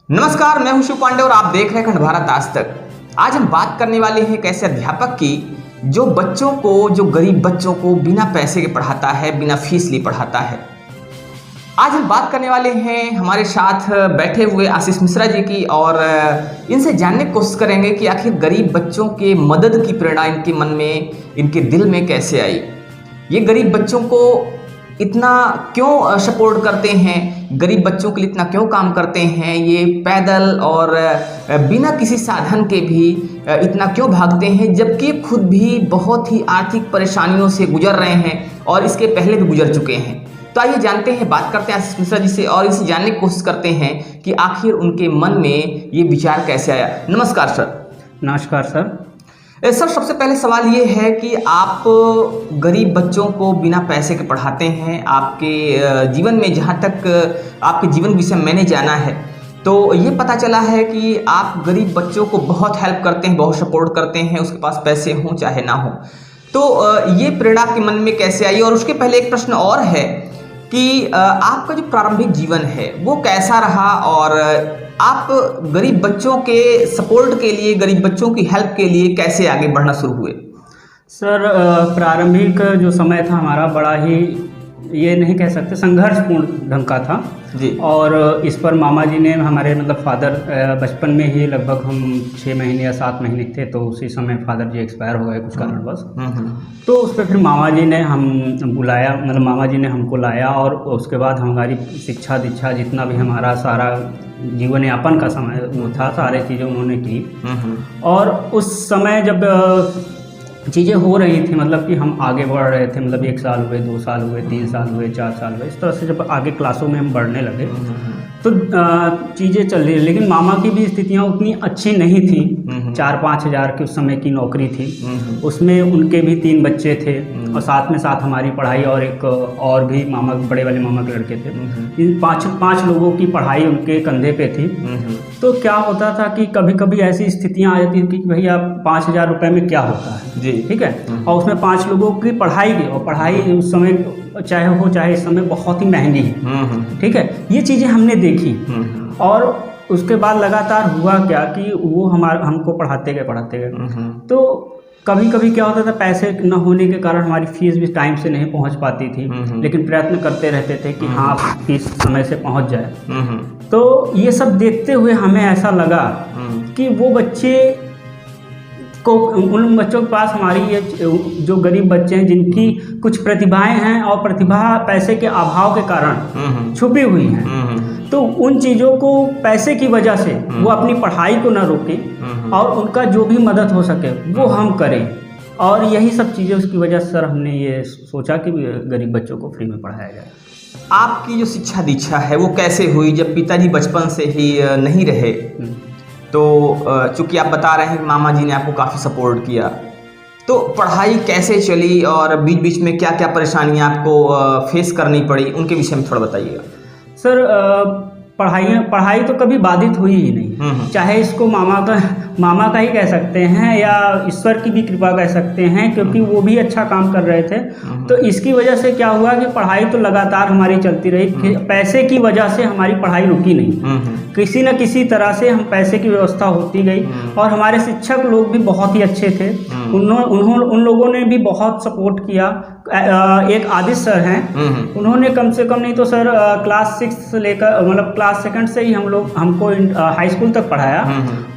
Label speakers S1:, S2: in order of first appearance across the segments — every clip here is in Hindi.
S1: नमस्कार, मैं हूं शिव पांडे और आप देख रहे हैं खंड भारत आज तक। आज हम बात करने वाले हैं एक ऐसे अध्यापक की जो गरीब बच्चों को बिना पैसे के पढ़ाता है, बिना फीस लिए पढ़ाता है। आज हम बात करने वाले हैं हमारे साथ बैठे हुए आशीष मिश्रा जी की और इनसे जानने की कोशिश करेंगे कि आखिर गरीब बच्चों के मदद की प्रेरणा इनके मन में, इनके दिल में कैसे आई। ये गरीब बच्चों को इतना क्यों सपोर्ट करते हैं, गरीब बच्चों के लिए इतना क्यों काम करते हैं, ये पैदल और बिना किसी साधन के भी इतना क्यों भागते हैं, जबकि खुद भी बहुत ही आर्थिक परेशानियों से गुजर रहे हैं और इसके पहले भी गुजर चुके हैं। तो आइए जानते हैं, बात करते हैं आशीष मिश्रा जी से और इसे जानने की कोशिश करते हैं कि आखिर उनके मन में ये विचार कैसे आया। नमस्कार सर।
S2: नमस्कार सर।
S1: सर, सबसे पहले सवाल ये है कि आप गरीब बच्चों को बिना पैसे के पढ़ाते हैं। आपके जीवन में, जहाँ तक आपके जीवन विषय मैंने जाना है, तो ये पता चला है कि आप गरीब बच्चों को बहुत हेल्प करते हैं, बहुत सपोर्ट करते हैं, उसके पास पैसे हों चाहे ना हो। तो ये प्रेरणा आपके मन में कैसे आई? और उसके पहले एक प्रश्न और है कि आपका जो प्रारंभिक जीवन है वो कैसा रहा और आप गरीब बच्चों के सपोर्ट के लिए, गरीब बच्चों की हेल्प के लिए कैसे आगे बढ़ना शुरू हुए?
S2: सर, प्रारंभिक जो समय था हमारा बड़ा ही, ये नहीं कह सकते, संघर्षपूर्ण ढंग का था
S1: जी। और
S2: इस पर मामा जी ने, हमारे मतलब फादर, बचपन में ही लगभग हम 6 महीने या 7 महीने थे तो उसी समय फादर जी एक्सपायर हो गए कुछ कारणवश। तो उस पर फिर मामा जी ने हम बुलाया, मतलब मामा जी ने हमको लाया और उसके बाद हमारी शिक्षा दीक्षा जितना भी हमारा सारा जीवन यापन का समय वो था, सारे चीज़ें उन्होंने की। और उस समय जब चीज़ें हो रही थी, मतलब कि हम आगे बढ़ रहे थे, मतलब 1 साल हुए, 2 साल हुए, 3 साल हुए, 4 साल हुए, इस तरह से जब आगे क्लासों में हम बढ़ने लगे तो चीज़ें चल रही, लेकिन मामा की भी स्थितियाँ उतनी अच्छी नहीं थी। 4-5 हज़ार की उस समय की नौकरी थी, उसमें उनके भी 3 बच्चे थे और साथ हमारी पढ़ाई, और एक और भी मामा, बड़े वाले मामा के लड़के थे। इन 5 लोगों की पढ़ाई उनके कंधे पे थी। तो क्या होता था कि कभी कभी ऐसी स्थितियाँ आ जाती थी कि भैया 5,000 रुपये में क्या होता है जी, ठीक है, और उसमें 5 लोगों की पढ़ाई की, और पढ़ाई उस समय चाहे इस समय बहुत ही महंगी है, ठीक है। ये चीज़ें हमने देखी और उसके बाद लगातार हुआ क्या कि वो हमको पढ़ाते गए। तो कभी कभी क्या होता था, पैसे न होने के कारण हमारी फीस भी टाइम से नहीं पहुंच पाती थी, लेकिन प्रयत्न करते रहते थे कि हाँ फीस समय से पहुंच जाए। तो ये सब देखते हुए हमें ऐसा लगा कि वो बच्चे को, उन बच्चों के पास हमारी ये जो गरीब बच्चे हैं जिनकी कुछ प्रतिभाएं हैं और प्रतिभा पैसे के अभाव के कारण छुपी हुई हैं, तो उन चीज़ों को पैसे की वजह से वो अपनी पढ़ाई को ना रोकें और उनका जो भी मदद हो सके वो हम करें। और यही सब चीज़ें, उसकी वजह से सर हमने ये सोचा कि गरीब बच्चों को फ्री में पढ़ाया जाए।
S1: आपकी जो शिक्षा दीक्षा है वो कैसे हुई? जब पिताजी बचपन से ही नहीं रहे, तो चूँकि आप बता रहे हैं मामा जी ने आपको काफ़ी सपोर्ट किया, तो पढ़ाई कैसे चली और बीच बीच में क्या क्या परेशानियाँ आपको फेस करनी पड़ी, उनके विषय में थोड़ा बताइएगा।
S2: सर, पढ़ाई तो कभी बाधित हुई ही नहीं, चाहे इसको मामा का ही कह सकते हैं या ईश्वर की भी कृपा कह सकते हैं, क्योंकि वो भी अच्छा काम कर रहे थे। तो इसकी वजह से क्या हुआ कि पढ़ाई तो लगातार हमारी चलती रही, पैसे की वजह से हमारी पढ़ाई रुकी नहीं, किसी न किसी तरह से हम पैसे की व्यवस्था होती गई। और हमारे शिक्षक लोग भी बहुत ही अच्छे थे, उन लोगों ने भी बहुत सपोर्ट किया। एक आदित्य सर हैं, उन्होंने कम से कम नहीं तो सर क्लास 6 से लेकर, मतलब क्लास 2 से ही हमको हाई स्कूल तक पढ़ाया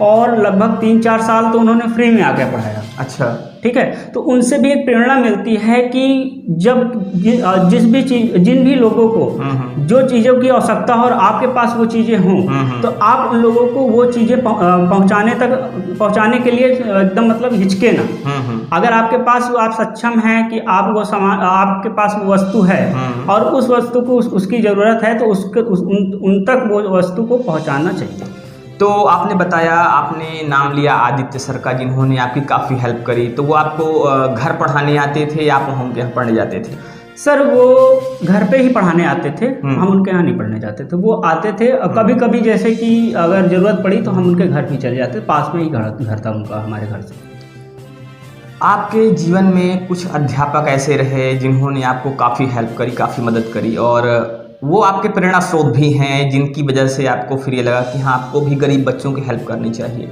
S2: और लगभग 3-4 साल तो उन्होंने फ्री में आके पढ़ाया।
S1: अच्छा, ठीक है।
S2: तो उनसे भी एक प्रेरणा मिलती है कि जब जिन भी लोगों को जो चीज़ों की आवश्यकता हो और आपके पास वो चीज़ें हों, तो आप उन लोगों को वो चीज़ें पहुंचाने के लिए एकदम मतलब हिचके ना। अगर आपके पास आप सक्षम हैं कि आप वो सामान, आपके पास वो वस्तु है और उस वस्तु को उसकी ज़रूरत है, तो उन तक वो वस्तु को पहुँचाना चाहिए।
S1: तो आपने बताया, आपने नाम लिया आदित्य सर का, जिन्होंने आपकी काफ़ी हेल्प करी। तो वो आपको घर पढ़ाने आते थे या आप हम यहाँ पढ़ने जाते थे?
S2: सर, वो घर पे ही पढ़ाने आते थे, हम उनके यहाँ नहीं पढ़ने जाते थे। वो आते थे, कभी कभी जैसे कि अगर ज़रूरत पड़ी तो हम उनके घर भी चले जाते, पास में ही घर था उनका हमारे घर से।
S1: आपके जीवन में कुछ अध्यापक ऐसे रहे जिन्होंने आपको काफ़ी हेल्प करी, काफ़ी मदद करी, और वो आपके प्रेरणा स्रोत भी हैं जिनकी वजह से आपको फिर ये लगा कि हाँ आपको भी गरीब बच्चों की हेल्प करनी चाहिए।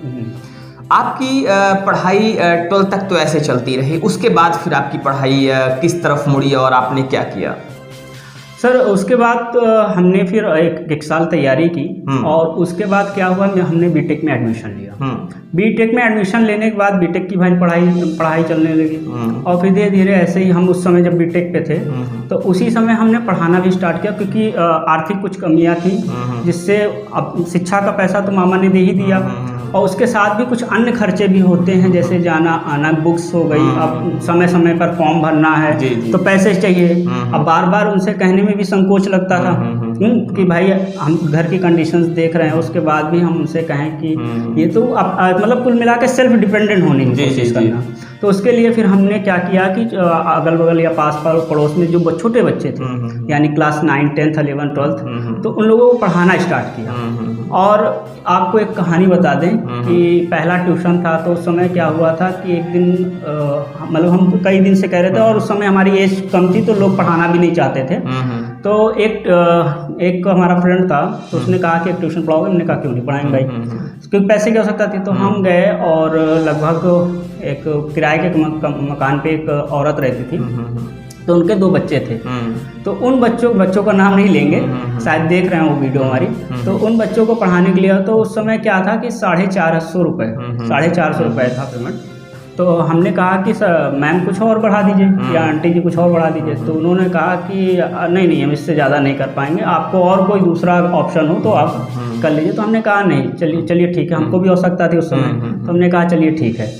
S1: आपकी पढ़ाई 12 तक तो ऐसे चलती रही, उसके बाद फिर आपकी पढ़ाई किस तरफ मुड़ी और आपने क्या किया?
S2: सर उसके बाद हमने फिर एक साल तैयारी की और उसके बाद क्या हुआ, हमने बीटेक में एडमिशन लिया। बीटेक में एडमिशन लेने के बाद बीटेक की भाई पढ़ाई चलने लगी और फिर धीरे धीरे ऐसे ही हम उस समय जब बीटेक पे थे तो उसी समय हमने पढ़ाना भी स्टार्ट किया, क्योंकि आर्थिक कुछ कमियां थी जिससे अब शिक्षा का पैसा तो मामा ने दे ही दिया और उसके साथ भी कुछ अन्य खर्चे भी होते हैं, जैसे जाना आना, बुक्स हो गई, अब समय समय पर फॉर्म भरना है तो पैसे चाहिए। अब बार बार उनसे कहने में भी संकोच लगता था कि भाई हम घर की कंडीशंस देख रहे हैं, उसके बाद भी हम उनसे कहें कि ये तो मतलब कुल मिला के सेल्फ डिपेंडेंट होने की कोशिश करना। तो उसके लिए फिर हमने क्या किया कि अगल बगल या पास पड़ोस में जो छोटे बच्चे थे यानी क्लास 9, 10, 11, 12 तो उन लोगों को पढ़ाना स्टार्ट किया। और आपको एक कहानी बता दें कि पहला ट्यूशन था तो उस समय क्या हुआ था कि एक दिन मतलब हम कई दिन से कह रहे थे और उस समय हमारी एज कम थी तो लोग पढ़ाना भी नहीं चाहते थे। तो एक हमारा फ्रेंड था तो उसने कहा कि एक ट्यूशन पढ़ाओगे, हमने कहा क्यों नहीं पढ़ाएंगे भाई, क्योंकि पैसे की आवश्यकता थी। तो हम गए और लगभग एक किराए के मकान पे एक औरत रहती थी तो उनके 2 बच्चे थे। तो उन बच्चों का नाम नहीं लेंगे, शायद देख रहे हैं वो वीडियो हमारी। तो उन बच्चों को पढ़ाने के लिए तो उस समय क्या था कि 450 रुपये था पेमेंट। तो हमने कहा कि सर मैम कुछ और बढ़ा दीजिए या आंटी जी कुछ और बढ़ा दीजिए। तो उन्होंने कहा कि नहीं हम इससे ज़्यादा नहीं कर पाएंगे, आपको और कोई दूसरा ऑप्शन हो तो आप कर लीजिए। तो हमने कहा नहीं, चलिए ठीक है, हमको भी आवश्यकता थी उस समय। तो हमने कहा चलिए ठीक है।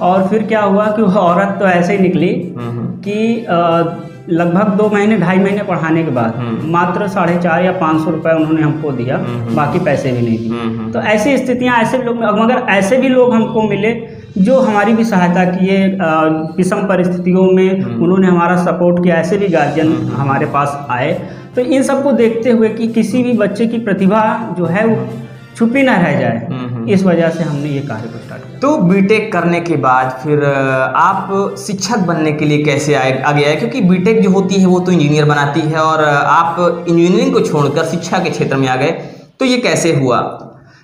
S2: और फिर क्या हुआ कि वो औरत तो ऐसे ही निकली कि लगभग 2 महीने 2.5 महीने पढ़ाने के बाद मात्र 450 या 500 रुपये उन्होंने हमको दिया, बाकी पैसे भी नहीं दिए। तो ऐसी स्थितियाँ, ऐसे भी लोग, मगर ऐसे भी लोग हमको मिले जो हमारी भी सहायता किए, विषम परिस्थितियों में उन्होंने हमारा सपोर्ट किया। ऐसे भी गार्जियन हमारे पास आए। तो इन सबको देखते हुए कि किसी भी बच्चे की प्रतिभा जो है वो छुपी ना रह जाए, इस वजह से हमने ये कार्य को स्टार्ट किया।
S1: तो बीटेक करने के बाद फिर आप शिक्षक बनने के लिए कैसे आगे आए? क्योंकि बीटेक जो होती है वो तो इंजीनियर बनाती है और आप इंजीनियरिंग को छोड़कर शिक्षा के क्षेत्र में आ गए, तो ये कैसे हुआ?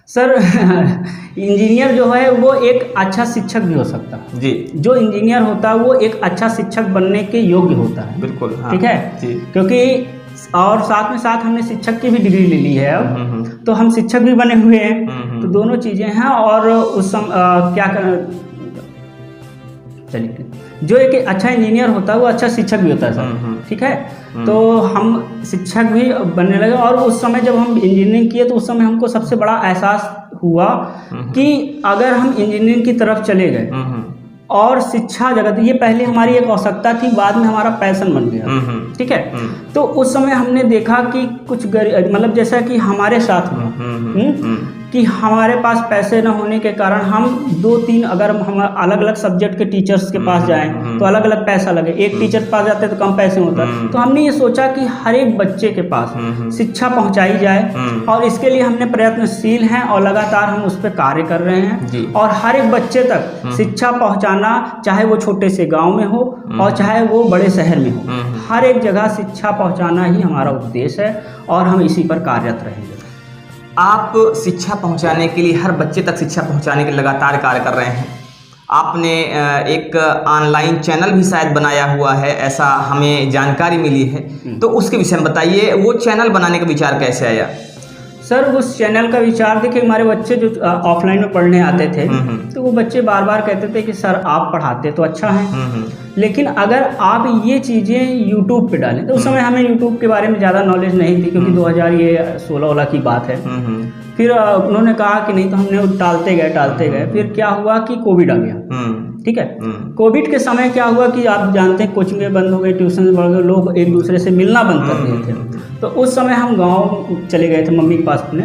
S2: सर इंजीनियर जो है वो एक अच्छा शिक्षक भी हो सकता है
S1: जी। जो
S2: इंजीनियर होता है वो एक अच्छा शिक्षक बनने के योग्य होता है।
S1: बिल्कुल, हाँ।
S2: ठीक है जी। क्योंकि और साथ में साथ हमने शिक्षक की भी डिग्री ले ली है अब, तो हम शिक्षक भी बने हुए हैं। तो दोनों चीज़ें हैं। और उस क्या चलिए, जो एक अच्छा इंजीनियर होता है वो अच्छा शिक्षक भी होता है सर। ठीक है, तो हम शिक्षक भी बनने लगे। और उस समय जब हम इंजीनियरिंग किए तो उस समय हमको सबसे बड़ा एहसास हुआ कि अगर हम इंजीनियरिंग की तरफ चले गए और शिक्षा जगत, ये पहले हमारी एक आवश्यकता थी, बाद में हमारा पैशन बन गया। ठीक है, तो उस समय हमने देखा कि कुछ मतलब जैसा कि हमारे साथ में कि हमारे पास पैसे न होने के कारण हम 2-3 अगर हम अलग अलग सब्जेक्ट के टीचर्स के पास जाएं तो अलग अलग पैसा लगे, एक टीचर के पास जाते तो कम पैसे होता। तो हमने ये सोचा कि हर एक बच्चे के पास शिक्षा पहुंचाई जाए और इसके लिए हमने प्रयत्नशील हैं और लगातार हम उस पर कार्य कर रहे हैं। और हर एक बच्चे तक शिक्षा पहुंचाना, चाहे वो छोटे से गाँव में हो और चाहे वो बड़े शहर में हो, हर एक जगह शिक्षा पहुँचाना ही हमारा उद्देश्य है और हम इसी पर कार्यरत रहेंगे।
S1: आप शिक्षा पहुंचाने के लिए, हर बच्चे तक शिक्षा पहुंचाने के लिए लगातार कार्य कर रहे हैं। आपने एक ऑनलाइन चैनल भी शायद बनाया हुआ है, ऐसा हमें जानकारी मिली है, तो उसके विषय में बताइए, वो चैनल बनाने का विचार कैसे आया?
S2: सर उस चैनल का विचार देखिए, हमारे बच्चे जो ऑफलाइन में पढ़ने आते थे तो वो बच्चे बार बार कहते थे कि सर आप पढ़ाते तो अच्छा है, लेकिन अगर आप ये चीज़ें यूट्यूब पे डालें। तो उस समय हमें यूट्यूब के बारे में ज़्यादा नॉलेज नहीं थी, क्योंकि 2016 की बात है। फिर उन्होंने कहा कि नहीं, तो हमने टालते गए। फिर क्या हुआ कि कोविड आ गया। ठीक है, कोविड के समय क्या हुआ कि आप जानते हैं कोचिंगें बंद हो गई, ट्यूशन बंद हो गए, लोग एक दूसरे से मिलना बंद कर दिए थे। तो उस समय हम गांव चले गए थे मम्मी के पास अपने।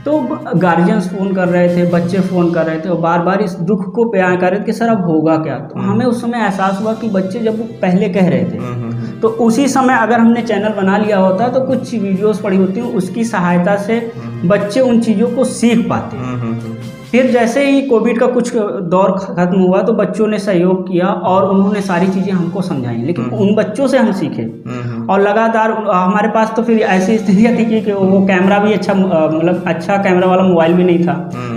S2: तो गार्जियंस फ़ोन कर रहे थे, बच्चे फ़ोन कर रहे थे और बार बार इस दुख को बयां कर रहे थे कि सर अब होगा क्या। तो हमें उस समय एहसास हुआ कि बच्चे जब वो पहले कह रहे थे तो उसी समय अगर हमने चैनल बना लिया होता तो कुछ वीडियोस पड़ी होती हैं, उसकी सहायता से बच्चे उन चीज़ों को सीख पाते हैं। फिर जैसे ही कोविड का कुछ दौर खत्म हुआ तो बच्चों ने सहयोग किया और उन्होंने सारी चीज़ें हमको समझाई, लेकिन उन बच्चों से हम सीखे और लगातार हमारे पास तो फिर ऐसी स्थितियाँ थी कि वो कैमरा भी अच्छा मतलब अच्छा कैमरा वाला मोबाइल भी नहीं था,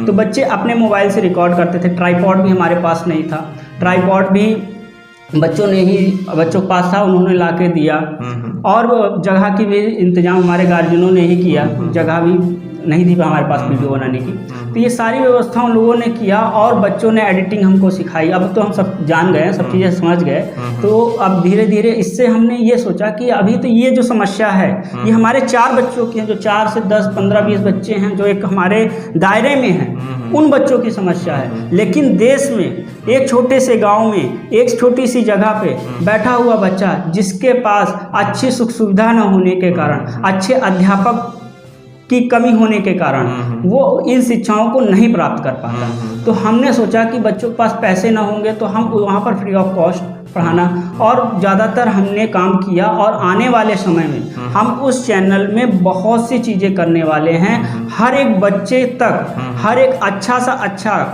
S2: तो बच्चे अपने मोबाइल से रिकॉर्ड करते थे। ट्राइपॉड भी हमारे पास नहीं था, ट्राइपॉड भी बच्चों के पास था, उन्होंने ला के दिया। और जगह की भी इंतजाम हमारे गार्जियनों ने ही किया, जगह भी नहीं थी हमारे पास वीडियो बनाने की, तो ये सारी व्यवस्था उन लोगों ने किया और बच्चों ने एडिटिंग हमको सिखाई। अब तो हम सब जान गए, सब चीज़ें समझ गए, तो अब धीरे धीरे इससे हमने ये सोचा कि अभी तो ये जो समस्या है ये हमारे 4 बच्चों की है, जो 4 से 10, 15, 20 बच्चे हैं जो एक हमारे दायरे में हैं, उन बच्चों की समस्या है। लेकिन देश में एक छोटे से गांव में एक छोटी सी जगह पे बैठा हुआ बच्चा जिसके पास अच्छी सुख सुविधा न होने के कारण, अच्छे अध्यापक की कमी होने के कारण वो इन शिक्षाओं को नहीं प्राप्त कर पाता, तो हमने सोचा कि बच्चों के पास पैसे ना होंगे तो हम वहाँ पर फ्री ऑफ कॉस्ट पढ़ाना, और ज़्यादातर हमने काम किया। और आने वाले समय में हम उस चैनल में बहुत सी चीज़ें करने वाले हैं। हर एक बच्चे तक हर एक अच्छा सा अच्छा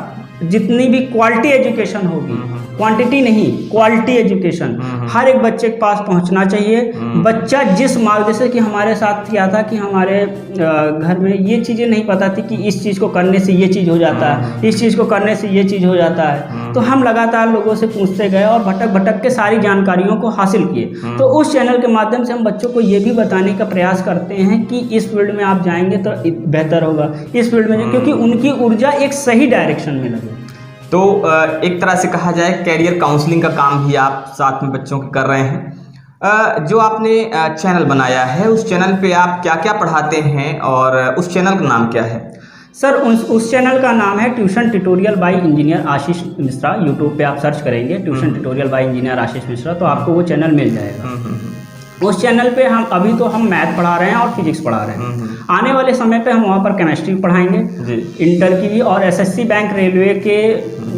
S2: जितनी भी क्वालिटी एजुकेशन होगी, क्वांटिटी नहीं क्वालिटी एजुकेशन हर एक बच्चे के पास पहुंचना चाहिए। बच्चा जिस मार्ग, जैसे कि हमारे साथ क्या था कि हमारे घर में ये चीज़ें नहीं पता थी कि इस चीज़ को करने से ये चीज़ हो जाता है, इस चीज़ को करने से ये चीज़ हो जाता है, तो हम लगातार लोगों से पूछते गए और भटक भटक के सारी जानकारियों को हासिल किए। तो उस चैनल के माध्यम से हम बच्चों को ये भी बताने का प्रयास करते हैं कि इस फील्ड में आप जाएंगे तो बेहतर होगा, इस फील्ड में, क्योंकि उनकी ऊर्जा एक सही डायरेक्शन में लगे।
S1: तो एक तरह से कहा जाए कैरियर काउंसलिंग का काम भी आप साथ में बच्चों के कर रहे हैं। जो आपने चैनल बनाया है उस चैनल पे आप क्या क्या पढ़ाते हैं और उस चैनल का नाम क्या है?
S2: सर उस चैनल का नाम है tuition tutorial by engineer Ashish Mishra. YouTube पे आप सर्च करेंगे tuition tutorial by engineer Ashish Mishra तो आपको वो चैनल मिल जाएगा। उस चैनल पे हम अभी तो हम मैथ पढ़ा रहे हैं और फिजिक्स पढ़ा रहे हैं। आने वाले समय पे हम वहाँ पर केमिस्ट्री पढ़ाएंगे, इंटर की भी, और एसएससी बैंक रेलवे के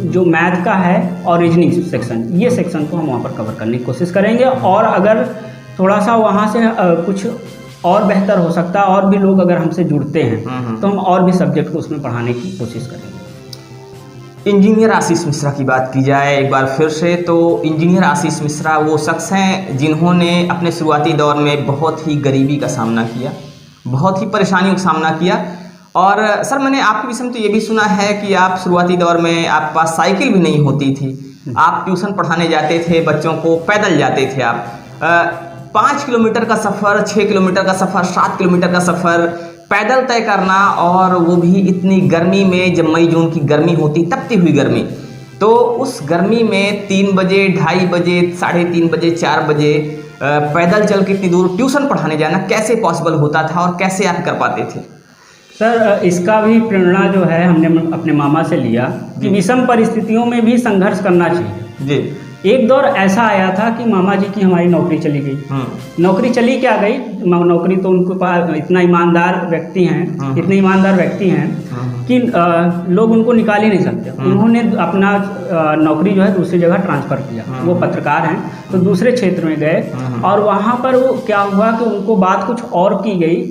S2: जो मैथ का है और रीजनिंग सेक्शन, ये सेक्शन को हम वहाँ पर कवर करने की कोशिश करेंगे। और अगर थोड़ा सा वहाँ से कुछ और बेहतर हो सकता है और भी लोग अगर हमसे जुड़ते हैं तो हम और भी सब्जेक्ट को उसमें पढ़ाने की कोशिश करेंगे।
S1: इंजीनियर आशीष मिश्रा की बात की जाए एक बार फिर से, तो इंजीनियर आशीष मिश्रा वो शख्स हैं जिन्होंने अपने शुरुआती दौर में बहुत ही गरीबी का सामना किया, बहुत ही परेशानियों का सामना किया। और सर मैंने आपके विषय में तो ये भी सुना है कि आप शुरुआती दौर में आपके पास साइकिल भी नहीं होती थी, आप ट्यूशन पढ़ाने जाते थे बच्चों को, पैदल जाते थे आप। 5 किलोमीटर का सफ़र, 6 किलोमीटर का सफ़र, 7 किलोमीटर का सफ़र पैदल तय करना, और वो भी इतनी गर्मी में, जब मई जून की गर्मी होती, तपती हुई गर्मी, तो उस गर्मी में 3 बजे, 2:30 बजे, 3:30 बजे, 4 बजे पैदल चल के इतनी दूर ट्यूशन पढ़ाने जाना कैसे पॉसिबल होता था और कैसे आप कर पाते थे?
S2: सर इसका भी प्रेरणा जो है हमने अपने मामा से लिया कि विषम परिस्थितियों में भी संघर्ष करना चाहिए जी। एक दौर ऐसा आया था कि मामा जी की हमारी नौकरी चली गई। नौकरी चली क्या गई, नौकरी तो उनको पास इतना ईमानदार व्यक्ति हैं, इतने ईमानदार व्यक्ति हैं कि लोग उनको निकाल ही नहीं सकते। उन्होंने अपना नौकरी जो है दूसरी जगह ट्रांसफ़र किया। वो पत्रकार हैं तो दूसरे क्षेत्र में गए और वहाँ पर वो क्या हुआ कि उनको बात कुछ और की गई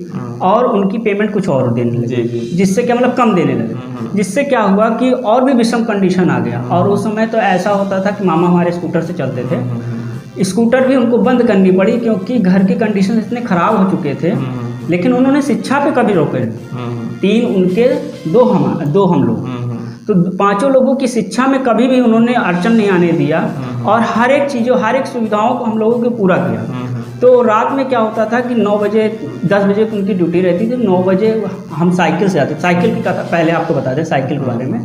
S2: और उनकी पेमेंट कुछ और देने लगे, जिससे क्या मतलब कम देने लगे, जिससे क्या हुआ कि और भी विषम कंडीशन आ गया। और उस समय तो ऐसा होता था कि मामा हमारे स्कूटर से चलते थे, स्कूटर भी उनको बंद करनी पड़ी क्योंकि घर के कंडीशन इतने ख़राब हो चुके थे। लेकिन उन्होंने शिक्षा पे कभी रोके नहीं, 3 उनके 2 हम लोग, तो 5 लोगों की शिक्षा में कभी भी उन्होंने अड़चन नहीं आने दिया और हर एक चीज़ों, हर एक सुविधाओं को हम लोगों को पूरा किया। तो रात में क्या होता था कि 9 बजे 10 बजे उनकी ड्यूटी रहती थी, 9 बजे हम साइकिल से आते। साइकिल की कथा पहले आपको बता दें, साइकिल के बारे में।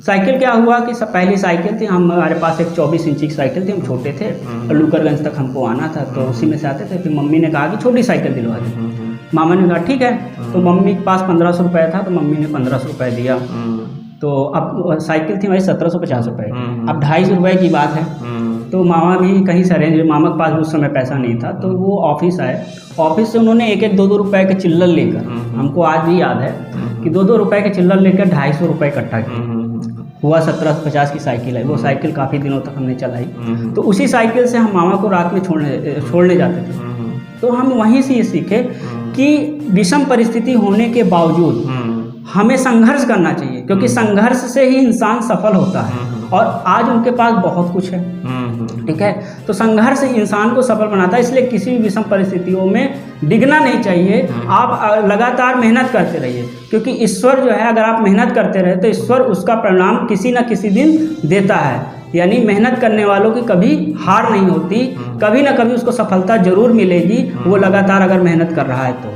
S2: साइकिल क्या हुआ कि सब पहली साइकिल थी, हमारे पास एक 24 इंची की साइकिल थी, हम छोटे थे और लुकरगंज तक हमको आना था, तो उसी में से आते थे। फिर मम्मी ने कहा कि छोटी साइकिल दिलवा दी। मामा ने कहा ठीक है, तो मम्मी के पास 1500 रुपये था, तो मम्मी ने 1500 रुपये दिया। तो अब साइकिल थी हमारी 1750 रुपये, अब 250 रुपये की बात है। तो मामा भी कहीं से अरेंज, मामा के पास उस समय पैसा नहीं था, तो वो ऑफिस आए, ऑफिस से उन्होंने 1-1, 2-2 रुपये के चिल्लर लेकर, हमको आज भी याद है कि 2-2 रुपये के चिल्लर लेकर 250 रुपये इकट्ठा किया। हुआ 1750 की साइकिल है, वो साइकिल काफ़ी दिनों तक हमने चलाई। तो उसी साइकिल से हम मामा को रात में छोड़ने जाते थे। तो हम वहीं से ये सीखे कि विषम परिस्थिति होने के बावजूद हमें संघर्ष करना चाहिए, क्योंकि संघर्ष से ही इंसान सफल होता है और आज उनके पास बहुत कुछ है। ठीक है, तो संघर्ष इंसान को सफल बनाता है, इसलिए किसी भी विषम परिस्थितियों में डिगना नहीं चाहिए। आप लगातार मेहनत करते रहिए, क्योंकि ईश्वर जो है, अगर आप मेहनत करते रहे तो ईश्वर उसका परिणाम किसी न किसी दिन देता है। यानी मेहनत करने वालों की कभी हार नहीं होती, कभी ना कभी उसको सफलता जरूर मिलेगी, वो लगातार अगर मेहनत कर रहा है तो।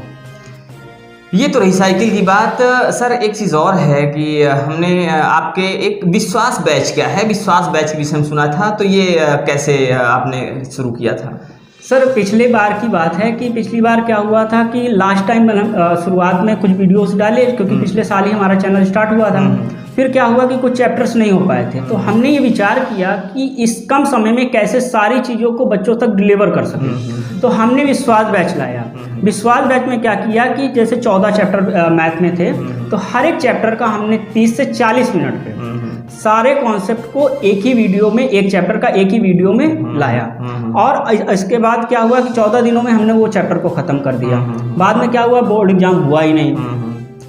S1: ये तो रही साइकिल की बात। सर एक चीज़ और है कि हमने आपके एक विश्वास बैच क्या है, विश्वास बैच के विषय में सुना था, तो ये कैसे आपने शुरू किया था?
S2: सर पिछले बार की बात है कि पिछली बार क्या हुआ था कि लास्ट टाइम शुरुआत में कुछ वीडियोस डाले, क्योंकि पिछले साल ही हमारा चैनल स्टार्ट हुआ था। फिर क्या हुआ कि कुछ चैप्टर्स नहीं हो पाए थे, तो हमने ये विचार किया कि इस कम समय में कैसे सारी चीज़ों को बच्चों तक डिलीवर कर सकें। तो हमने विश्वास बैच लाया। विश्वास बैच में क्या किया कि जैसे 14 चैप्टर मैथ में थे, तो हर एक चैप्टर का हमने 30 से 40 मिनट पे सारे कॉन्सेप्ट को एक ही वीडियो में, एक चैप्टर का एक ही वीडियो में लाया। और इसके बाद क्या हुआ कि 14 दिनों में हमने वो चैप्टर को ख़त्म कर दिया। बाद में क्या हुआ, बोर्ड एग्जाम हुआ ही नहीं,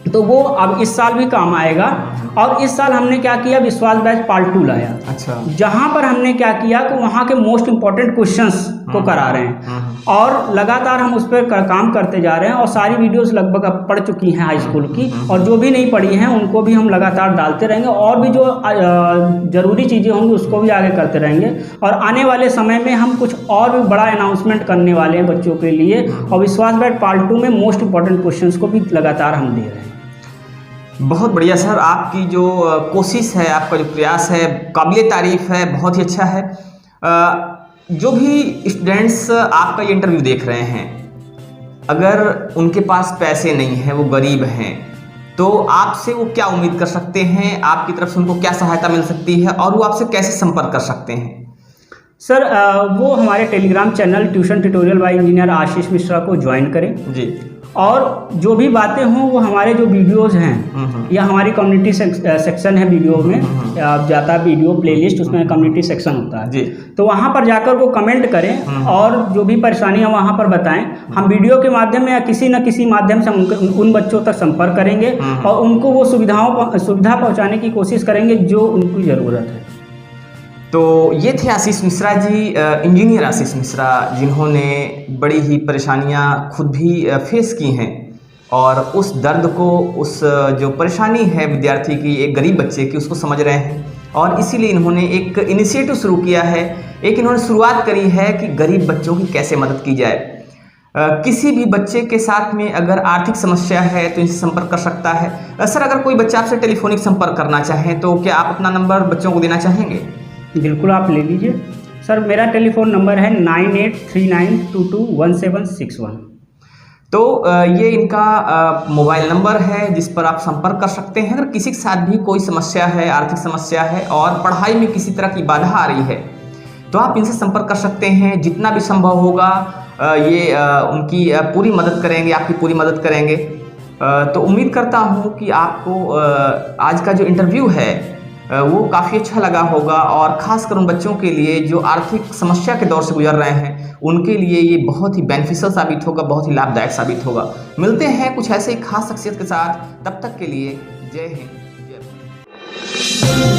S2: तो वो अब इस साल भी काम आएगा। और इस साल हमने क्या किया, विश्वास बैच पार्ट 2 लाया।
S1: अच्छा।
S2: जहाँ पर हमने क्या किया कि वहाँ के मोस्ट इंपॉर्टेंट क्वेश्चंस को करा रहे हैं और लगातार हम उस पर काम करते जा रहे हैं। और सारी वीडियोस लगभग अब पढ़ चुकी हैं हाई स्कूल की, और जो भी नहीं पढ़ी हैं उनको भी हम लगातार डालते रहेंगे, और भी जो ज़रूरी चीज़ें होंगी उसको भी आगे करते रहेंगे। और आने वाले समय में हम कुछ और भी बड़ा अनाउंसमेंट करने वाले हैं बच्चों के लिए, और विश्वास बैच पार्ट 2 में मोस्ट इंपॉर्टेंट क्वेश्चन को भी लगातार हम दे रहे हैं।
S1: बहुत बढ़िया सर, आपकी जो कोशिश है, आपका जो प्रयास है, काबिले तारीफ़ है, बहुत ही अच्छा है। जो भी स्टूडेंट्स आपका ये इंटरव्यू देख रहे हैं, अगर उनके पास पैसे नहीं हैं, वो गरीब हैं, तो आपसे वो क्या उम्मीद कर सकते हैं? आपकी तरफ से उनको क्या सहायता मिल सकती है और वो आपसे कैसे संपर्क कर सकते हैं?
S2: सर वो हमारे Telegram channel tuition tutorial by engineer Ashish Mishra को ज्वाइन करें जी। और जो भी बातें हों वो हमारे जो वीडियोस हैं या हमारी कम्युनिटी सेक्शन है वीडियो में, जाता है वीडियो प्लेलिस्ट, उसमें कम्युनिटी सेक्शन होता है जी। तो वहाँ पर जाकर वो कमेंट करें और जो भी परेशानियाँ वहाँ पर बताएं। हम वीडियो के माध्यम में या किसी न किसी माध्यम से उन बच्चों तक संपर्क करेंगे और उनको वो सुविधा पहुँचाने की कोशिश करेंगे जो उनको ज़रूरत है।
S1: तो ये थे आशीष मिश्रा जी, इंजीनियर आशीष मिश्रा, जिन्होंने बड़ी ही परेशानियां खुद भी फेस की हैं और उस दर्द को, उस जो परेशानी है विद्यार्थी की, एक गरीब बच्चे की, उसको समझ रहे हैं। और इसीलिए इन्होंने एक इनिशिएटिव शुरू किया है, एक इन्होंने शुरुआत करी है कि गरीब बच्चों की कैसे मदद की जाए। किसी भी बच्चे के साथ में अगर आर्थिक समस्या है तो इनसे संपर्क कर सकता है। सर अगर कोई बच्चा आपसे टेलीफोनिक संपर्क करना चाहे तो क्या आप अपना नंबर बच्चों को देना चाहेंगे?
S2: बिल्कुल, आप ले लीजिए सर। मेरा टेलीफोन नंबर है 9839221761।
S1: तो ये इनका मोबाइल नंबर है जिस पर आप संपर्क कर सकते हैं। अगर किसी के साथ भी कोई समस्या है, आर्थिक समस्या है और पढ़ाई में किसी तरह की बाधा आ रही है, तो आप इनसे संपर्क कर सकते हैं। जितना भी संभव होगा ये उनकी पूरी मदद करेंगे, आपकी पूरी मदद करेंगे। तो उम्मीद करता हूँ कि आपको आज का जो इंटरव्यू है वो काफ़ी अच्छा लगा होगा, और ख़ासकर उन बच्चों के लिए जो आर्थिक समस्या के दौर से गुजर रहे हैं, उनके लिए ये बहुत ही बेनिफिशियल साबित होगा, बहुत ही लाभदायक साबित होगा। मिलते हैं कुछ ऐसे ही खास शख्सियत के साथ, तब तक के लिए जय हिंद, जय भारत।